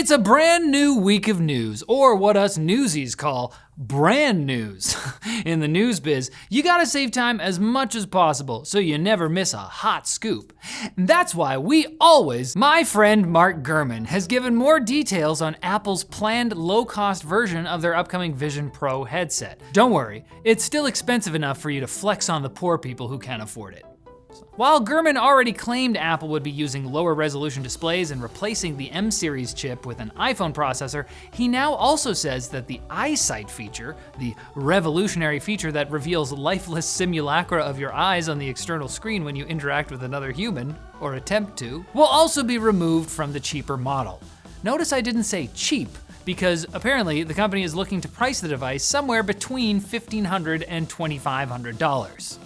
It's a brand new week of news, or what us newsies call brand news. In the news biz, you gotta save time as much as possible so you never miss a hot scoop. That's why my friend Mark Gurman has given more details on Apple's planned low-cost version of their upcoming Vision Pro headset. Don't worry, it's still expensive enough for you to flex on the poor people who can't afford it. While Gurman already claimed Apple would be using lower resolution displays and replacing the M series chip with an iPhone processor, he now also says that the eyesight feature, the revolutionary feature that reveals lifeless simulacra of your eyes on the external screen when you interact with another human, or attempt to, will also be removed from the cheaper model. Notice I didn't say cheap, because apparently the company is looking to price the device somewhere between $1,500 and $2,500.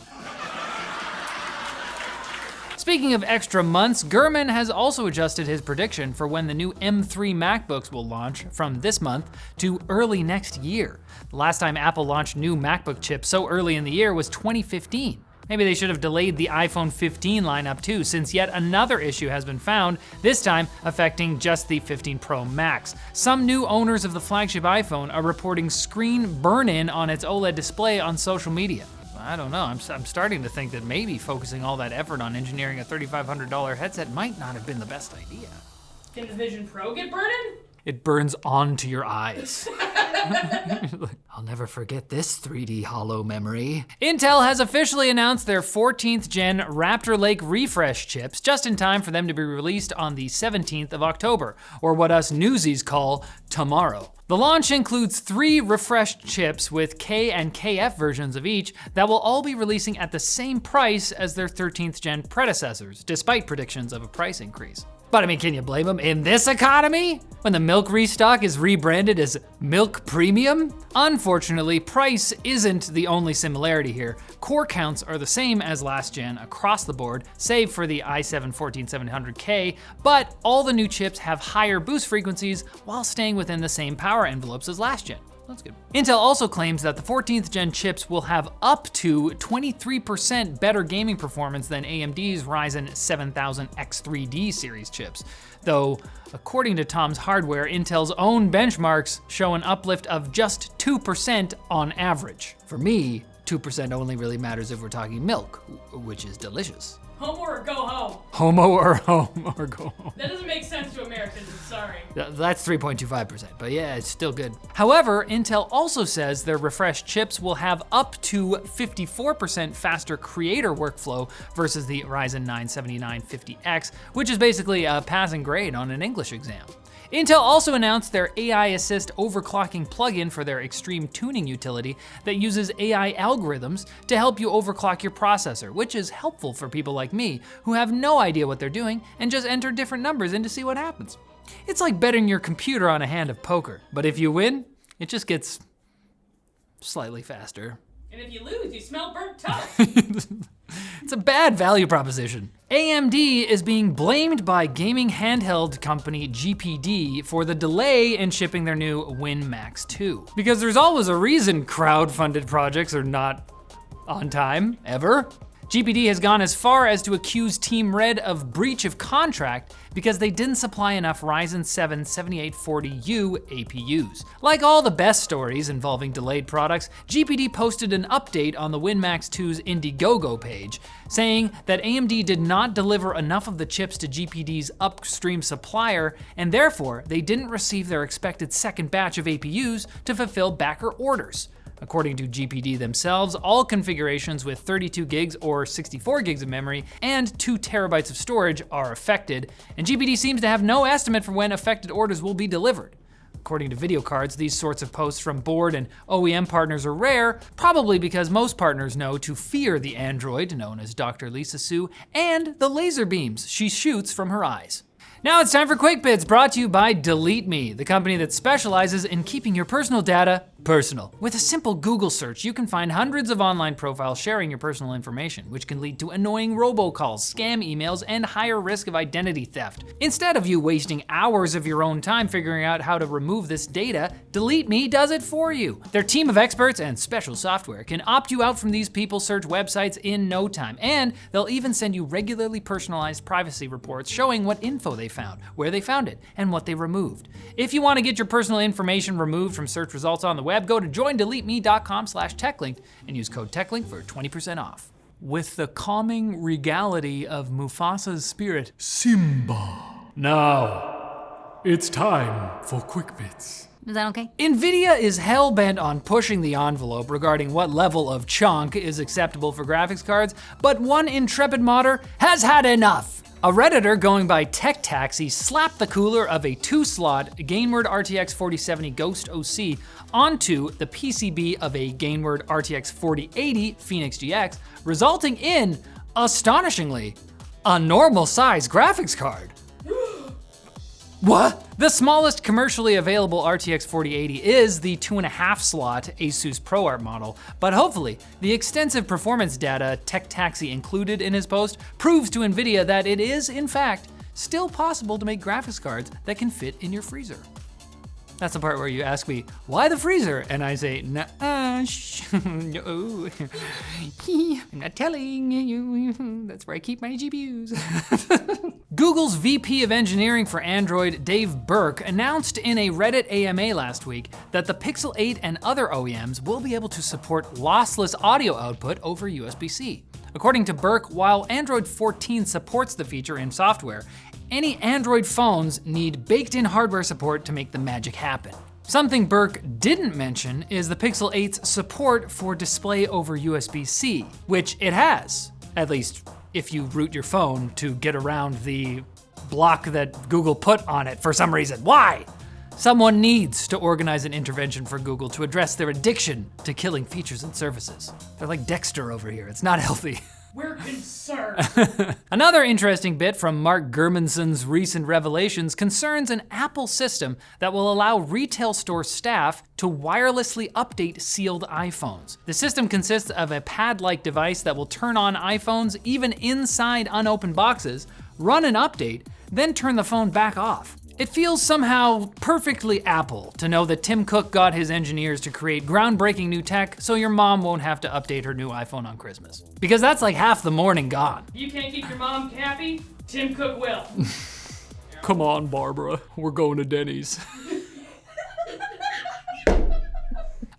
Speaking of extra months, Gurman has also adjusted his prediction for when the new M3 MacBooks will launch from this month to early next year. The last time Apple launched new MacBook chips so early in the year was 2015. Maybe they should have delayed the iPhone 15 lineup too, since yet another issue has been found, this time affecting just the 15 Pro Max. Some new owners of the flagship iPhone are reporting screen burn-in on its OLED display on social media. I don't know, I'm starting to think that maybe focusing all that effort on engineering a $3,500 headset might not have been the best idea. Can the Vision Pro get burning? It burns onto your eyes. I'll never forget this 3D hollow memory. Intel has officially announced their 14th gen Raptor Lake refresh chips just in time for them to be released on the 17th of October, or what us newsies call tomorrow. The launch includes 3 refreshed chips with K and KF versions of each that will all be releasing at the same price as their 13th gen predecessors, despite predictions of a price increase. But I mean, can you blame them in this economy? When the milk restock is rebranded as Milk Premium? Unfortunately, price isn't the only similarity here. Core counts are the same as last gen across the board, save for the i7-14700K, but all the new chips have higher boost frequencies while staying within the same power envelopes as last gen. That's good. Intel also claims that the 14th gen chips will have up to 23% better gaming performance than AMD's Ryzen 7000 X3D series chips. Though, according to Tom's Hardware, Intel's own benchmarks show an uplift of just 2% on average. For me, 2% only really matters if we're talking milk, which is delicious. Home or go home. Homo or home or go home. That doesn't make sense to Americans, I'm sorry. That's 3.25%, but yeah, it's still good. However, Intel also says their refreshed chips will have up to 54% faster creator workflow versus the Ryzen 9 7950X, which is basically a passing grade on an English exam. Intel also announced their AI Assist overclocking plugin for their extreme tuning utility that uses AI algorithms to help you overclock your processor, which is helpful for people like me who have no idea what they're doing and just enter different numbers in to see what happens. It's like betting your computer on a hand of poker, but if you win, it just gets slightly faster. And if you lose, you smell burnt toast. It's a bad value proposition. AMD is being blamed by gaming handheld company GPD for the delay in shipping their new WinMax 2. Because there's always a reason crowd-funded projects are not on time, ever. GPD has gone as far as to accuse Team Red of breach of contract because they didn't supply enough Ryzen 7 7840U APUs. Like all the best stories involving delayed products, GPD posted an update on the WinMax 2's Indiegogo page, saying that AMD did not deliver enough of the chips to GPD's upstream supplier, and therefore they didn't receive their expected second batch of APUs to fulfill backer orders. According to GPD themselves, all configurations with 32 gigs or 64 gigs of memory and 2 terabytes of storage are affected, and GPD seems to have no estimate for when affected orders will be delivered. According to video cards, these sorts of posts from board and OEM partners are rare, probably because most partners know to fear the android known as Dr. Lisa Su and the laser beams she shoots from her eyes. Now it's time for Quick Bits, brought to you by DeleteMe, the company that specializes in keeping your personal data personal. With a simple Google search, you can find hundreds of online profiles sharing your personal information, which can lead to annoying robocalls, scam emails, and higher risk of identity theft. Instead of you wasting hours of your own time figuring out how to remove this data, DeleteMe does it for you. Their team of experts and special software can opt you out from these people search websites in no time, and they'll even send you regularly personalized privacy reports showing what info they found, where they found it, and what they removed. If you want to get your personal information removed from search results on the web, go to joindeleteme.com/techlink and use code techlink for 20% off. With the calming regality of Mufasa's spirit, Simba. Now, it's time for quick bits. Is that okay? NVIDIA is hell-bent on pushing the envelope regarding what level of chunk is acceptable for graphics cards, but one intrepid modder has had enough. A Redditor going by Tech Taxi slapped the cooler of a 2-slot Gainward RTX 4070 Ghost OC onto the PCB of a Gainward RTX 4080 Phoenix GX, resulting in, astonishingly, a normal size graphics card. What? The smallest commercially available RTX 4080 is the 2.5-slot Asus ProArt model, but hopefully the extensive performance data Tech Taxi included in his post proves to NVIDIA that it is, in fact, still possible to make graphics cards that can fit in your freezer. That's the part where you ask me, why the freezer? And I say, no, no. I'm not telling you, that's where I keep my GPUs. Google's VP of Engineering for Android, Dave Burke, announced in a Reddit AMA last week that the Pixel 8 and other OEMs will be able to support lossless audio output over USB-C. According to Burke, while Android 14 supports the feature in software, any Android phones need baked-in hardware support to make the magic happen. Something Burke didn't mention is the Pixel 8's support for display over USB-C, which it has, at least if you root your phone to get around the block that Google put on it for some reason. Why? Someone needs to organize an intervention for Google to address their addiction to killing features and services. They're like Dexter over here, it's not healthy. We're concerned. Another interesting bit from Mark Gurmanson's recent revelations concerns an Apple system that will allow retail store staff to wirelessly update sealed iPhones. The system consists of a pad-like device that will turn on iPhones even inside unopened boxes, run an update, then turn the phone back off. It feels somehow perfectly Apple to know that Tim Cook got his engineers to create groundbreaking new tech so your mom won't have to update her new iPhone on Christmas. Because that's like half the morning gone. You can't keep your mom happy? Tim Cook will. Come on, Barbara, we're going to Denny's.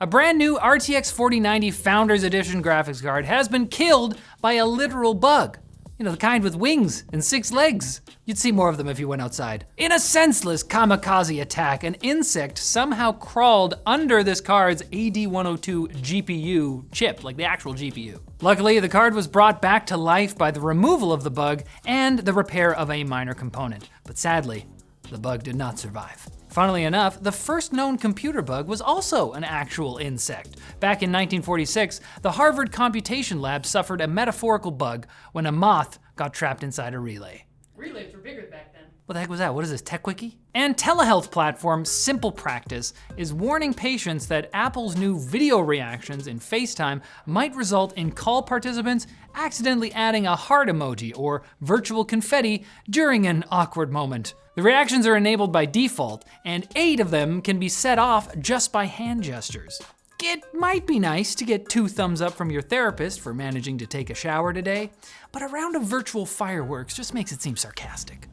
A brand new RTX 4090 Founders Edition graphics card has been killed by a literal bug. You know, the kind with wings and 6 legs. You'd see more of them if you went outside. In a senseless kamikaze attack, an insect somehow crawled under this card's AD102 GPU chip, like the actual GPU. Luckily, the card was brought back to life by the removal of the bug and the repair of a minor component. But sadly, the bug did not survive. Funnily enough, the first known computer bug was also an actual insect. Back in 1946, the Harvard Computation Lab suffered a metaphorical bug when a moth got trapped inside a relay. Relays were bigger back then. What the heck was that? What is this, TechWiki? And telehealth platform Simple Practice is warning patients that Apple's new video reactions in FaceTime might result in call participants accidentally adding a heart emoji or virtual confetti during an awkward moment. The reactions are enabled by default, and 8 of them can be set off just by hand gestures. It might be nice to get 2 thumbs up from your therapist for managing to take a shower today, but a round of virtual fireworks just makes it seem sarcastic.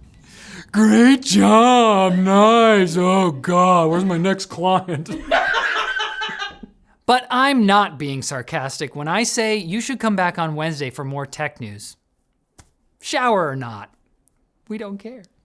Great job, nice, oh God, where's my next client? But I'm not being sarcastic when I say you should come back on Wednesday for more tech news. Shower or not, we don't care.